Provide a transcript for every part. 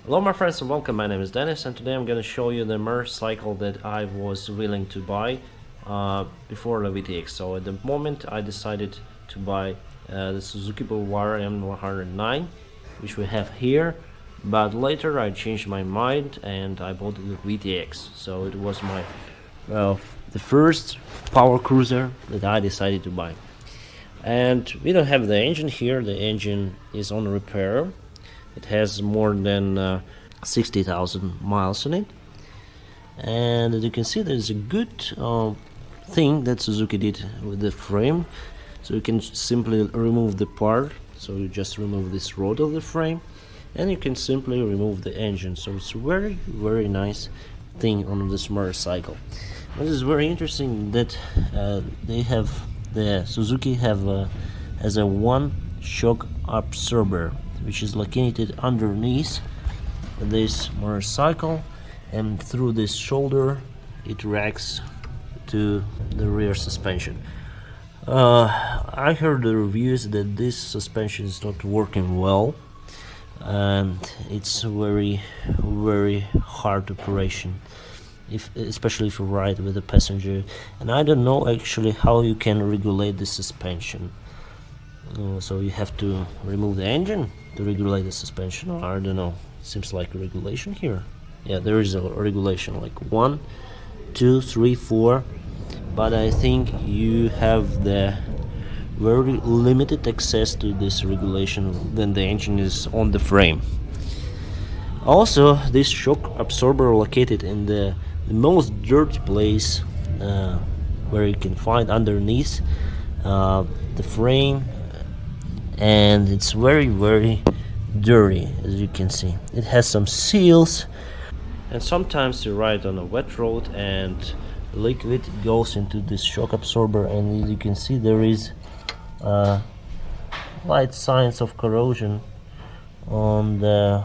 Hello my friends and welcome, my name is Dennis and today I'm going to show you the motorcycle that I was willing to buy before the VTX. So at the moment I decided to buy the Suzuki Boulevard M109, which we have here, but later I changed my mind and I bought the VTX. So it was my the first power cruiser that I decided to buy. And we don't have the engine here, the engine is on repair. It has more than 60,000 miles on it, and as you can see, there's a good thing that Suzuki did with the frame. So you can simply remove the part. So you just remove this rod of the frame, and you can simply remove the engine. So it's a very nice thing on this motorcycle. What is very interesting that the Suzuki has a one shock absorber, which is located underneath this motorcycle, and through this shoulder it racks to the rear suspension. I heard the reviews that this suspension is not working well, and it's very hard operation, especially if you ride with a passenger. And I don't know actually how you can regulate the suspension. So you have to remove the engine to regulate the suspension, or I don't know. It seems like a regulation here. Yeah, there is a regulation like 1, 2, 3, 4, but I think you have the very limited access to this regulation when the engine is on the frame. Also, this shock absorber located in the most dirty place where you can find underneath the frame, and it's very dirty. As you can see, it has some seals, and sometimes you ride on a wet road and liquid goes into this shock absorber, and as you can see, there is light signs of corrosion on the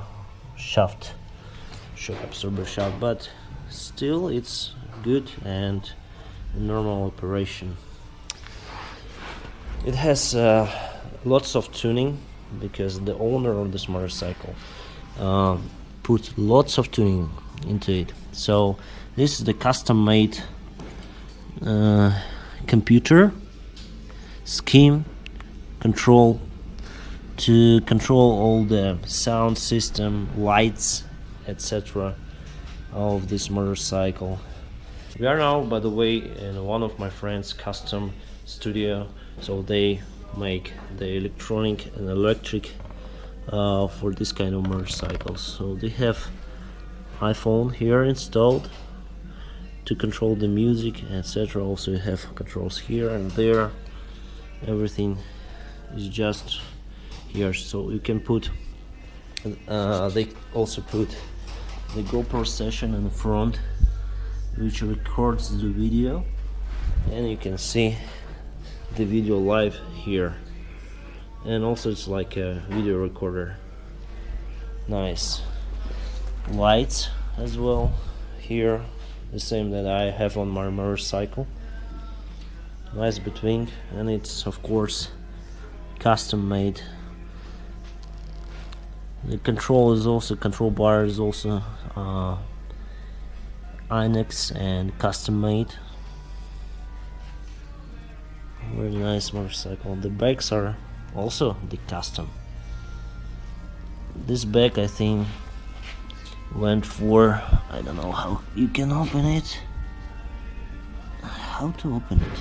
shaft, shock absorber shaft, but still it's good and normal operation. It has lots of tuning, because the owner of this motorcycle put lots of tuning into it. So this is the custom-made computer scheme control to control all the sound system, lights, etc. of this motorcycle. We are now, by the way, in one of my friends' custom studio, so they make the electronic and electric for this kind of motorcycles. So they have iPhone here installed to control the music, etc. Also you have controls here and there. Everything is just here, so you can put they also put the GoPro session in the front, which records the video, and you can see the video live here. And also it's like a video recorder. Nice lights as well here, the same that I have on my motorcycle. Nice between, and it's of course custom made. The control bar is also Inex and custom made. Very nice motorcycle. The bags are also the custom. This bag I think went for, I don't know how you can open it. How to open it?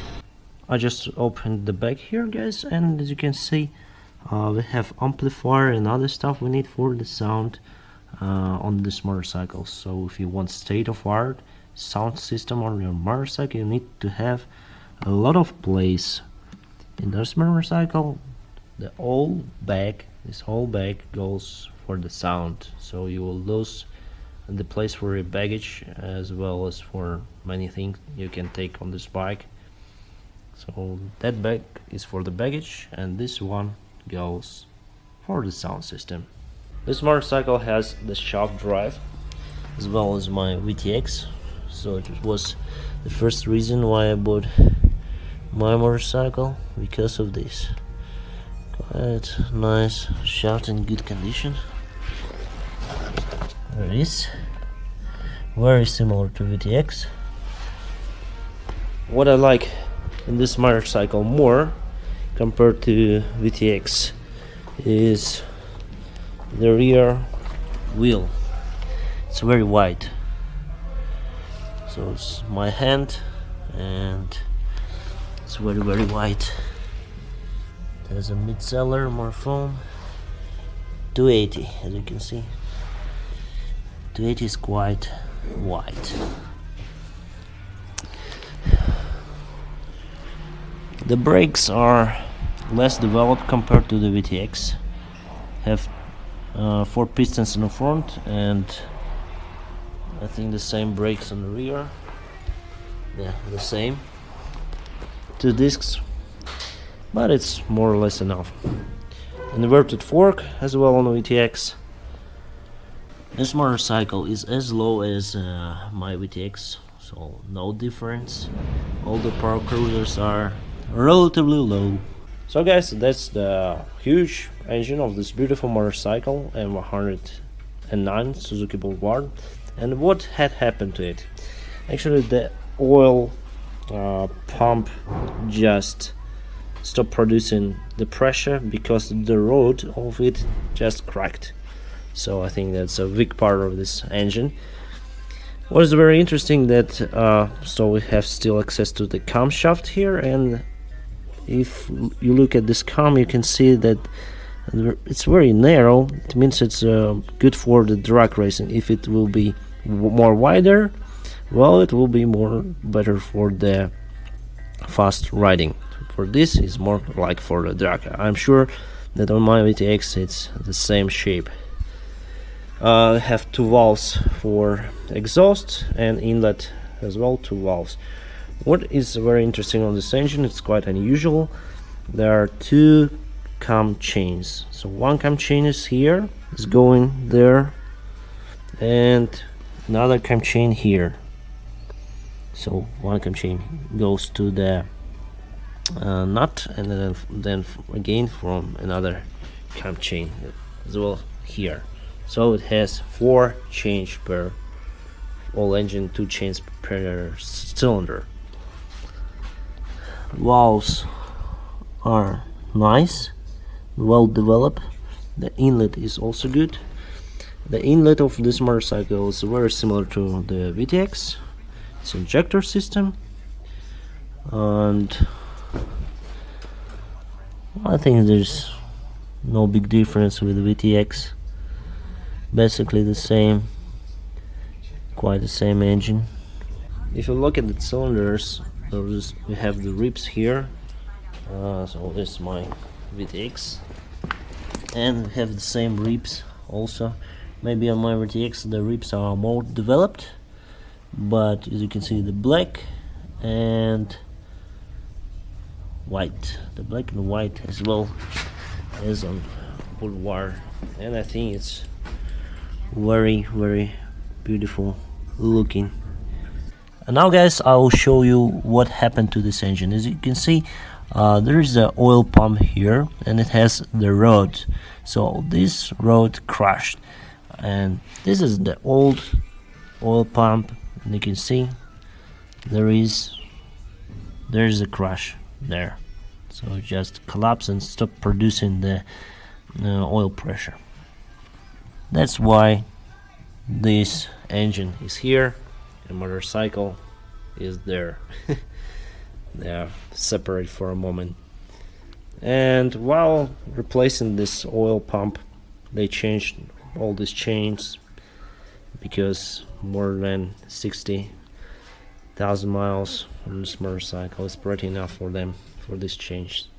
I just opened the bag here, guys, and as you can see, we have amplifier and other stuff we need for the sound on this motorcycle. So if you want state-of-art sound system on your motorcycle, you need to have a lot of place. In this motorcycle, this whole bag goes for the sound, so you will lose the place for your baggage as well as for many things you can take on this bike. So that bag is for the baggage, and this one goes for the sound system. This motorcycle has the shaft drive as well as my VTX, so it was the first reason why I bought my motorcycle, because of this. Quite nice shaft in good condition. it is. Very similar to VTX. What I like in this motorcycle more compared to VTX is the rear wheel. It's very wide, so it's my hand, and it's very wide. There's a mid-cellar, more foam. 280, as you can see. 280 is quite wide. The brakes are less developed compared to the VTX. Have 4 pistons in the front, and I think the same brakes on the rear. Yeah, the same. 2 discs, but it's more or less enough. An inverted fork as well on the VTX. This motorcycle is as low as my VTX, so no difference. All the power cruisers are relatively low. So guys, that's the huge engine of this beautiful motorcycle M109 Suzuki Boulevard. And what had happened to it? Actually, the oil pump just stopped producing the pressure because the rod of it just cracked. So I think that's a weak part of this engine. What is very interesting that so we have still access to the camshaft here, and if you look at this cam, you can see that it's very narrow. It means it's good for the drag racing. If it will be more wider, well, it will be more better for the fast riding. For this is more like for the drag. I'm sure that on my VTX it's the same shape. I have 2 valves for exhaust and inlet as well, 2 valves. What is very interesting on this engine, it's quite unusual. There are 2 cam chains. So one cam chain is here, is going there, and another cam chain here. So one cam chain goes to the nut, and then again from another cam chain as well here. So it has 4 chains per all engine, 2 chains per cylinder. Valves are nice, well developed. The inlet is also good. The inlet of this motorcycle is very similar to the VTX. It's injector system, and I think there's no big difference with the VTX. Basically the same, quite the same engine. If you look at the cylinders, we have the ribs here. So this is my VTX, and we have the same ribs also. Maybe on my VTX the ribs are more developed, but as you can see, the black and white, the black and white as well as on Boulevard, and I think it's very beautiful looking. And now guys, I will show you what happened to this engine. As you can see, there is an oil pump here, and it has the rod. So this rod crashed, and this is the old oil pump, and you can see there's a crash there. So it just collapsed and stopped producing the oil pressure. That's why this engine is here and motorcycle is there. They are separate for a moment. And while replacing this oil pump, they changed all these chains, because more than 60,000 miles on this motorcycle is pretty enough for them for these chains.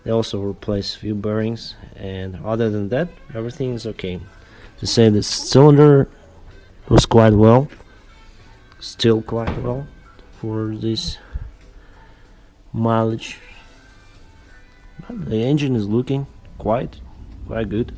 They also replaced few bearings, and other than that, everything is okay. To say the cylinder was quite well, still quite well for this mileage. But the engine is looking quite good.